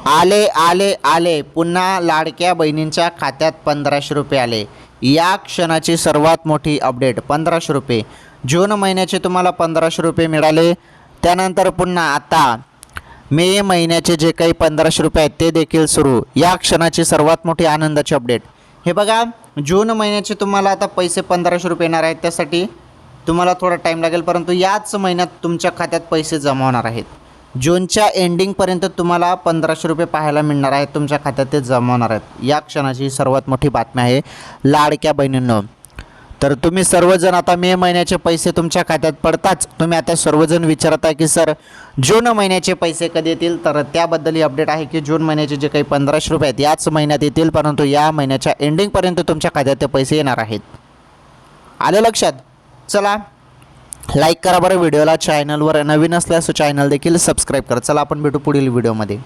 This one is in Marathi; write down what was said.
आले आले आले पुन्हा लाडक्या बहिणींच्या खात्यात 1500 रुपये आले. या क्षणाची सर्वात मोठी अपडेट. 1500 रुपये जून महिन्याचे तुम्हाला 1500 रुपये मिळाले. त्यानंतर पुन्हा आता मे महिन्याचे जे काही 1500 रुपये आहेत ते देखील सुरू. या क्षणाची सर्वात मोठी आनंदाची अपडेट. हे बघा, जून महिन्याचे तुम्हाला आता पैसे 1500 रुपये येणार आहेत. त्यासाठी तुम्हाला थोडा टाईम लागेल, परंतु याच महिन्यात तुमच्या खात्यात पैसे जमा होणार आहेत. जूनच्या एंडिंगपर्यंत तुम्हाला 1500 रुपये पाहायला मिळणार आहेत, तुमच्या खात्यात ते जमा होणार आहेत. या क्षणाची सर्वात मोठी बातमी आहे लाडक्या बहिणींनो. तर तुम्ही सर्वजण आता मे महिन्याचे पैसे तुमच्या खात्यात पडताच तुम्ही आता सर्वजण विचारत आहे की सर जून महिन्याचे पैसे कधी येतील. तर त्याबद्दल ही अपडेट आहे की जून महिन्याचे जे काही 1500 रुपये आहेत याच महिन्यात येतील, परंतु या महिन्याच्या एंडिंगपर्यंत तुमच्या खात्यात ते पैसे येणार आहेत. आलं लक्षात? चला लाईक करा बरं व्हिडिओला. चॅनलवर नवीन असल्यास चॅनल देखील सबस्क्राईब करा. चला आपण भेटू पुढील व्हिडिओमध्ये.